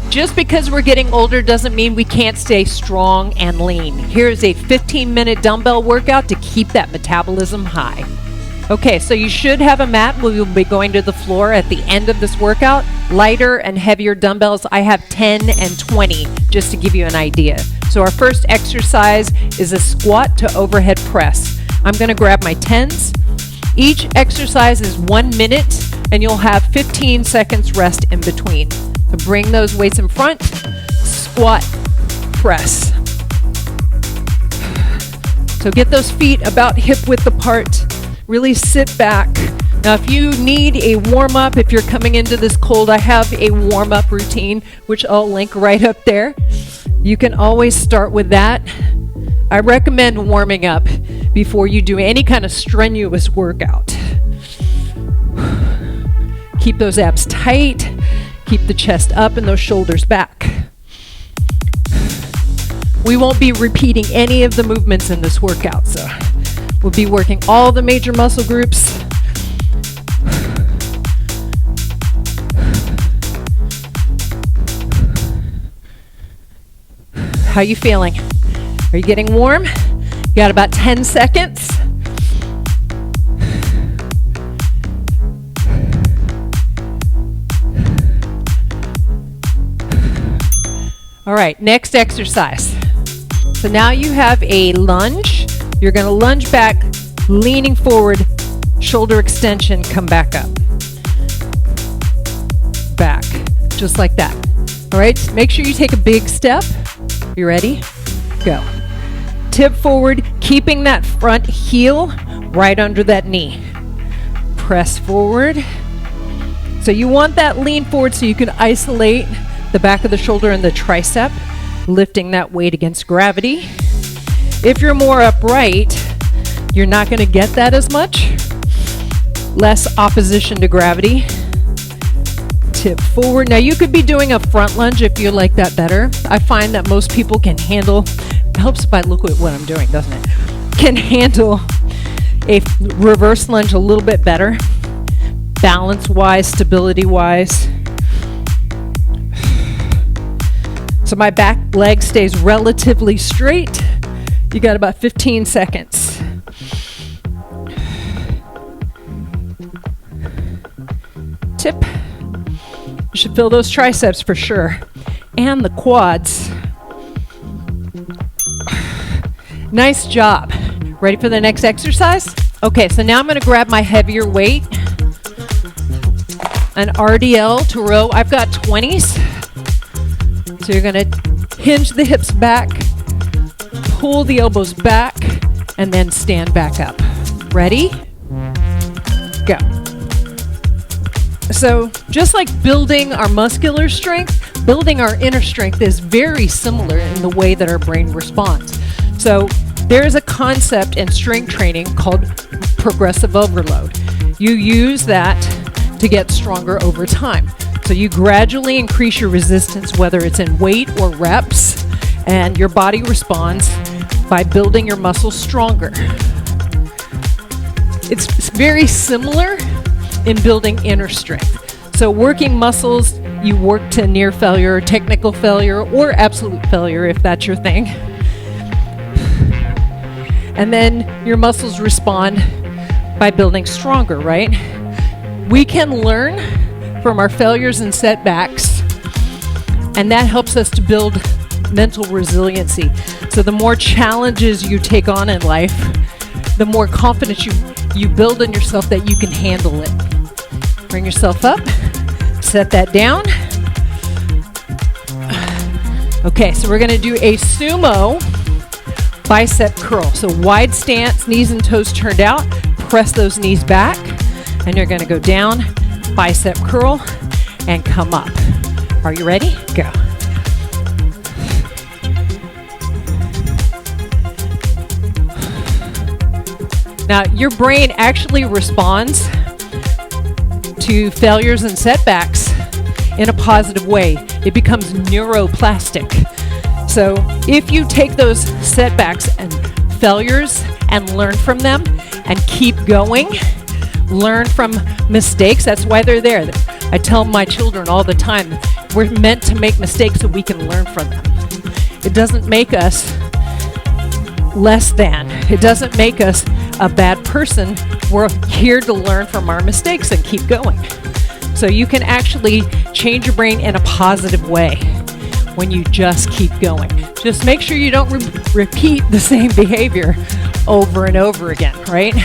Just because we're getting older doesn't mean we can't stay strong and lean. Here's a 15-minute dumbbell workout to keep that metabolism high. Okay, so you should have a mat where you'll be going to the floor at the end of this workout. Lighter and heavier dumbbells, I have 10 and 20, just to give you an idea. So our first exercise is a squat to overhead press. I'm gonna grab my 10s. Each exercise is 1 minute, and you'll have 15 seconds rest in between. So bring those weights in front, squat, press. So get those feet about hip width apart. Really sit back. Now, if you need a warm-up, if you're coming into this cold, I have a warm-up routine, which I'll link right up there. You can always start with that. I recommend warming up before you do any kind of strenuous workout. Keep those abs tight. Keep the chest up and those shoulders back. We won't be repeating any of the movements in this workout, so we'll be working all the major muscle groups. How you feeling? Are you getting warm? You got about 10 seconds. All right, next exercise. So now you have a lunge. You're gonna lunge back, leaning forward, shoulder extension, come back up. Back, just like that. All right, make sure you take a big step. You ready? Go. Tip forward, keeping that front heel right under that knee. Press forward. So you want that lean forward so you can isolate the back of the shoulder and the tricep, lifting that weight against gravity. If you're more upright, you're not going to get that as much. Less opposition to gravity. Tip forward. Now you could be doing a front lunge if you like that better. I find that most people can handle, it helps if I look at what I'm doing, doesn't it? Can handle a reverse lunge a little bit better. Balance-wise, stability-wise. So my back leg stays relatively straight. You got about 15 seconds. Tip. You should feel those triceps for sure. And the quads. Nice job. Ready for the next exercise? Okay, so now I'm gonna grab my heavier weight. An RDL to row. I've got 20s. So you're gonna hinge the hips back, pull the elbows back, and then stand back up. Ready? Go. So just like building our muscular strength, building our inner strength is very similar in the way that our brain responds. So there's a concept in strength training called progressive overload. You use that to get stronger over time. So you gradually increase your resistance, whether it's in weight or reps, and your body responds by building your muscles stronger. It's very similar in building inner strength. So working muscles, you work to near failure, technical failure, or absolute failure if that's your thing. And then your muscles respond by building stronger, right? We can learn from our failures and setbacks, and that helps us to build mental resiliency. So the more challenges you take on in life, the more confidence you build in yourself that you can handle it. Bring yourself up, set that down. Okay, so we're gonna do a sumo bicep curl. So wide stance, knees and toes turned out, press those knees back, and you're gonna go down, bicep curl, and come up. Are you ready? Go. Now, your brain actually responds to failures and setbacks in a positive way. It becomes neuroplastic. So if you take those setbacks and failures and learn from them and keep going, learn from mistakes, that's why they're there. I tell my children all the time, we're meant to make mistakes so we can learn from them. It doesn't make us less than. It doesn't make us a bad person. We're here to learn from our mistakes and keep going. So you can actually change your brain in a positive way when you just keep going. Just make sure you don't repeat the same behavior over and over again, right?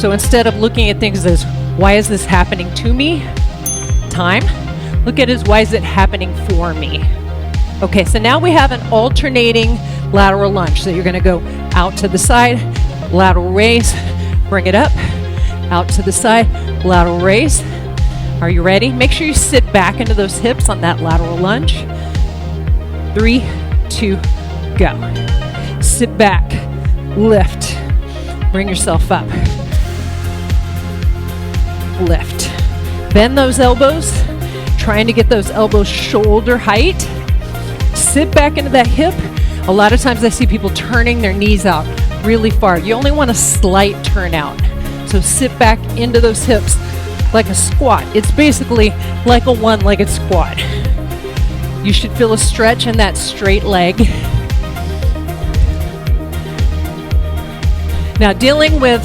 So instead of looking at things as, why is this happening to me? Time. Look at it as, why is it happening for me? Okay, so now we have an alternating lateral lunge. So you're gonna go out to the side, lateral raise, bring it up, out to the side, lateral raise. Are you ready? Make sure you sit back into those hips on that lateral lunge. 3, 2, go. Sit back, lift, bring yourself up. Lift. Bend those elbows, trying to get those elbows shoulder height. Sit back into that hip. A lot of times I see people turning their knees out really far. You only want a slight turn out. So sit back into those hips like a squat. It's basically like a one-legged squat. You should feel a stretch in that straight leg. Now dealing with,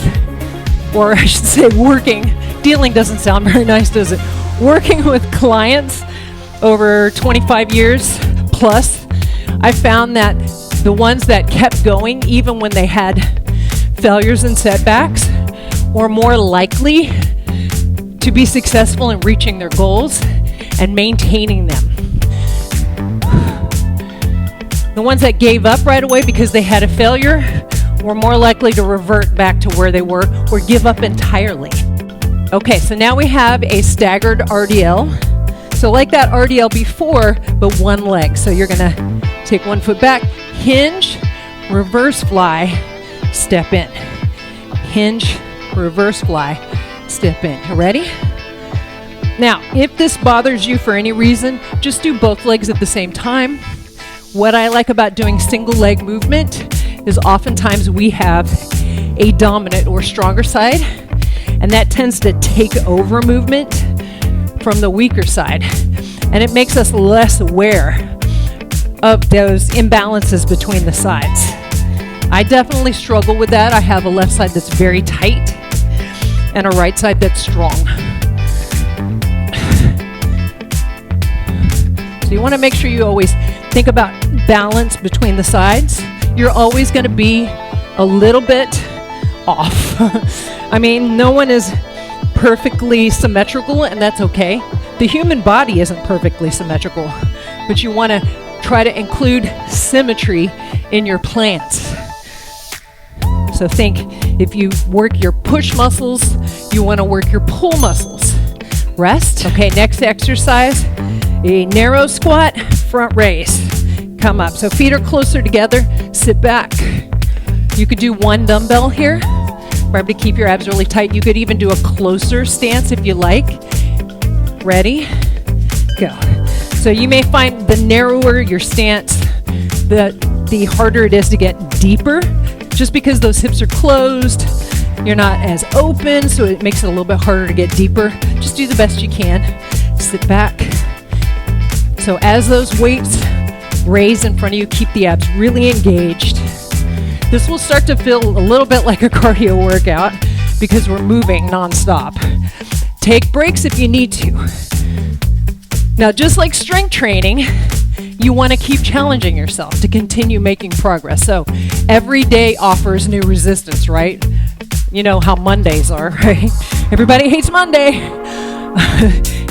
or I should say working, dealing doesn't sound very nice, does it? Working with clients over 25 years plus, I found that the ones that kept going even when they had failures and setbacks were more likely to be successful in reaching their goals and maintaining them. The ones that gave up right away because they had a failure were more likely to revert back to where they were or give up entirely. Okay, so now we have a staggered RDL. So like that RDL before, but one leg. So you're gonna take one foot back, hinge, reverse fly, step in. Hinge, reverse fly, step in. You ready? Now, if this bothers you for any reason, just do both legs at the same time. What I like about doing single leg movement is oftentimes we have a dominant or stronger side, and that tends to take over movement from the weaker side. And it makes us less aware of those imbalances between the sides. I definitely struggle with that. I have a left side that's very tight and a right side that's strong. So you want to make sure you always think about balance between the sides. You're always going to be a little bit off. I mean, no one is perfectly symmetrical, and that's okay. The human body isn't perfectly symmetrical, but you want to try to include symmetry in your plans. So think, if you work your push muscles, you want to work your pull muscles. Rest. Okay, next exercise, a narrow squat, front raise. Come up. So feet are closer together, sit back. You could do one dumbbell here. Remember to keep your abs really tight. You could even do a closer stance if you like. Ready? Go. So you may find the narrower your stance, the harder it is to get deeper. Just because those hips are closed, you're not as open, so it makes it a little bit harder to get deeper. Just do the best you can. Sit back. So as those weights raise in front of you, keep the abs really engaged. This will start to feel a little bit like a cardio workout because we're moving nonstop. Take breaks if you need to. Now, just like strength training, you want to keep challenging yourself to continue making progress. So every day offers new resistance, right? You know how Mondays are, right? Everybody hates Monday.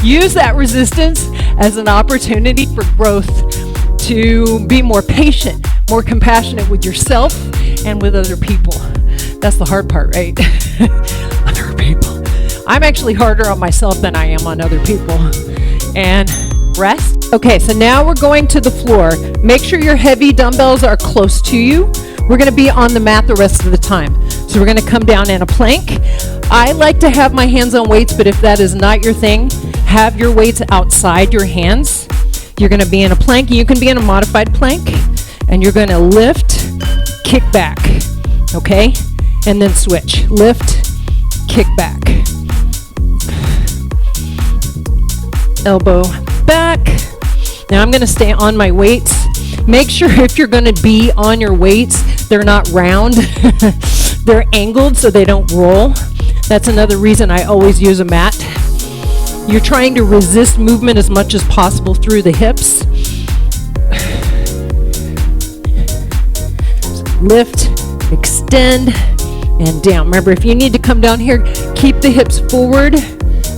Use that resistance as an opportunity for growth, to be more patient, more compassionate with yourself and with other people. That's the hard part, right? Other people. I'm actually harder on myself than I am on other people. And rest. Okay, so now we're going to the floor. Make sure your heavy dumbbells are close to you. We're going to be on the mat the rest of the time. So we're going to come down in a plank. I like to have my hands on weights, but if that is not your thing, have your weights outside your hands. You're going to be in a plank. You can be in a modified plank, and you're going to lift, kick back, okay? And then switch. Lift, kick back. elbow back. Now I'm going to stay on my weights. Make sure if you're going to be on your weights, they're not round. They're angled so they don't roll. That's another reason I always use a mat. You're trying to resist movement as much as possible through the hips. Lift, extend, and down. Remember, if you need to come down here, keep the hips forward.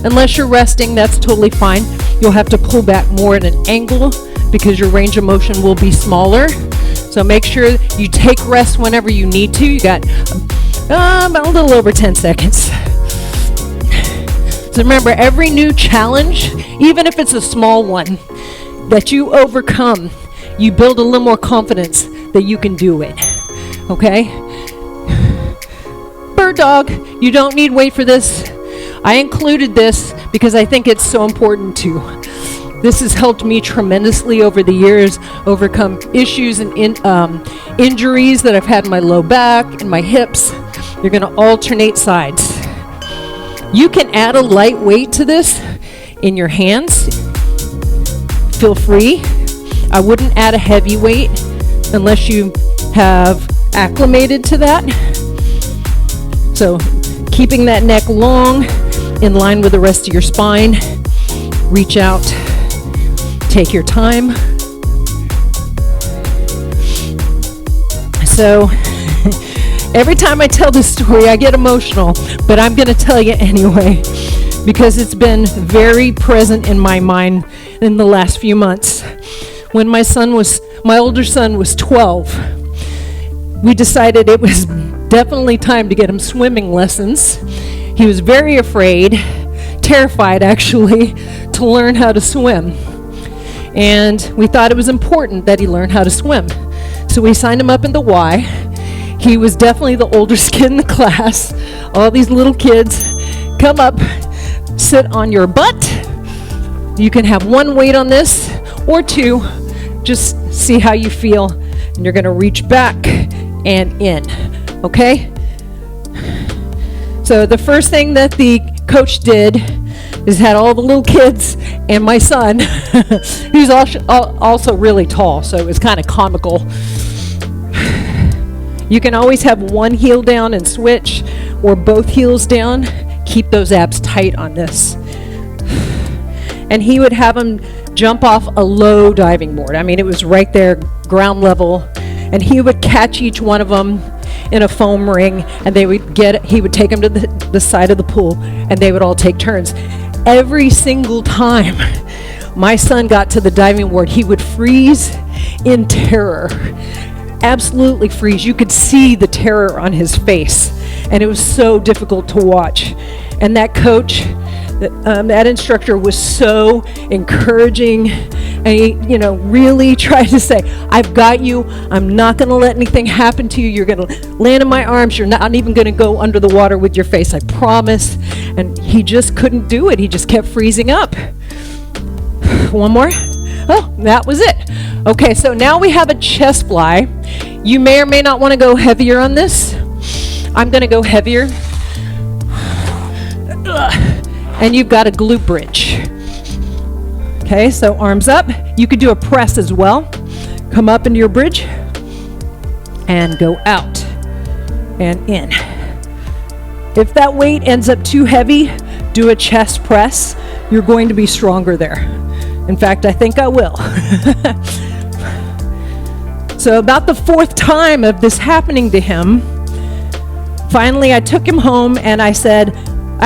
Unless you're resting, that's totally fine. You'll have to pull back more at an angle because your range of motion will be smaller. So make sure you take rest whenever you need to. You got about a little over 10 seconds. So remember, every new challenge, even if it's a small one, that you overcome, you build a little more confidence that you can do it. Okay? Bird dog, you don't need weight for this. I included this because I think it's so important too. This has helped me tremendously over the years overcome issues and injuries that I've had in my low back and my hips. You're going to alternate sides. You can add a light weight to this in your hands. Feel free. I wouldn't add a heavy weight unless you have acclimated to that. So keeping that neck long, in line with the rest of your spine. Reach out. Take your time. So every time I tell this story, I get emotional, but I'm going to tell you anyway because it's been very present in my mind in the last few months. When my older son was 12, we decided it was definitely time to get him swimming lessons. He was very afraid, terrified actually, to learn how to swim. And we thought it was important that he learn how to swim. So we signed him up in the Y. He was definitely the oldest kid in the class. All these little kids come up, sit on your butt. You can have one weight on this or two. Just see how you feel. And you're going to reach back and in. Okay? So the first thing that the coach did is had all the little kids and my son, who's also really tall, so it was kind of comical. You can always have one heel down and switch, or both heels down. Keep those abs tight on this. And he would have them jump off a low diving board. I mean, it was right there, ground level, and he would catch each one of them in a foam ring, and he would take them to the side of the pool, and they would all take turns. Every single time my son got to the diving board, he would freeze in terror. Absolutely freeze. You could see the terror on his face, and it was so difficult to watch. And that coach, that instructor was so encouraging, and he, really tried to say, I've got you. I'm not going to let anything happen to you. You're going to land in my arms. You're not even going to go under the water with your face, I promise. And he just couldn't do it. He just kept freezing up. One more. Oh, that was it. Okay, so now we have a chest fly. You may or may not want to go heavier on this. I'm going to go heavier. And you've got a glute bridge. Okay, so arms up. You could do a press as well. Come up into your bridge and go out and in. If that weight ends up too heavy, do a chest press. You're going to be stronger there. In fact, I think I will. So about the fourth time of this happening to him, finally I took him home and I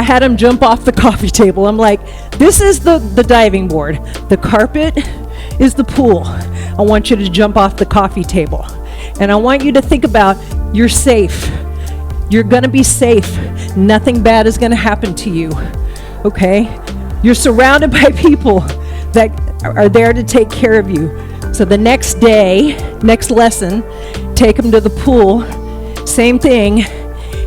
had him jump off the coffee table. I'm like, this is the diving board. The carpet is the pool. I want you to jump off the coffee table. And I want you to think about, you're safe. You're gonna be safe. Nothing bad is gonna happen to you, okay? You're surrounded by people that are there to take care of you. So the next day, next lesson, take him to the pool. Same thing.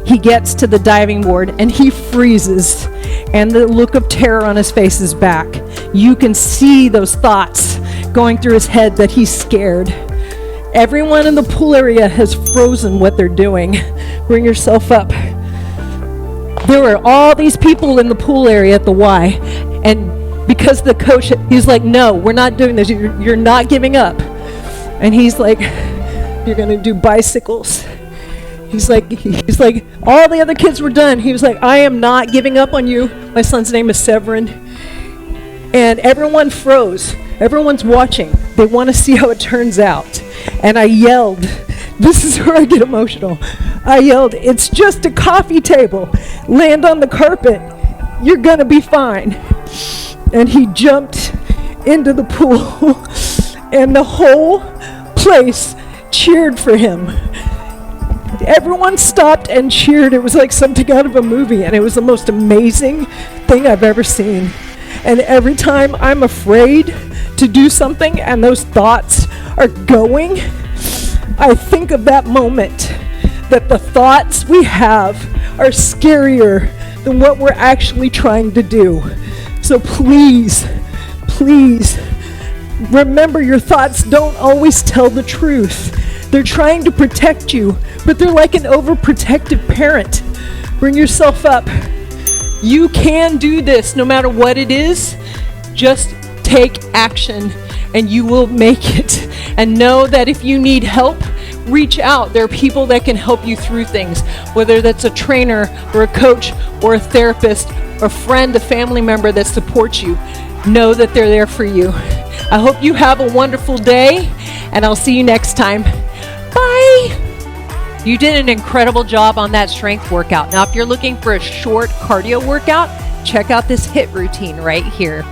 He gets to the diving board and he freezes, and the look of terror on his face is back. You can see those thoughts going through his head that he's scared. Everyone in the pool area has frozen what they're doing. Bring yourself up. There were all these people in the pool area at the Y, and because the coach, he's like, no, we're not doing this. You're not giving up. And he's like, you're going to do bicycles. He's like, all the other kids were done. He was like, I am not giving up on you. My son's name is Severin. And everyone froze. Everyone's watching. They want to see how it turns out. And I yelled, this is where I get emotional. I yelled, it's just a coffee table. Land on the carpet. You're going to be fine. And he jumped into the pool. And the whole place cheered for him. Everyone stopped and cheered. It was like something out of a movie, and it was the most amazing thing I've ever seen. And every time I'm afraid to do something and those thoughts are going, I think of that moment, that the thoughts we have are scarier than what we're actually trying to do. So please, please, remember your thoughts don't always tell the truth. They're trying to protect you, but they're like an overprotective parent. Bring yourself up. You can do this no matter what it is. Just take action and you will make it. And know that if you need help, reach out. There are people that can help you through things, whether that's a trainer or a coach or a therapist or a friend, a family member that supports you. Know that they're there for you. I hope you have a wonderful day, and I'll see you next time. Bye. You did an incredible job on that strength workout. Now, if you're looking for a short cardio workout, check out this HIIT routine right here.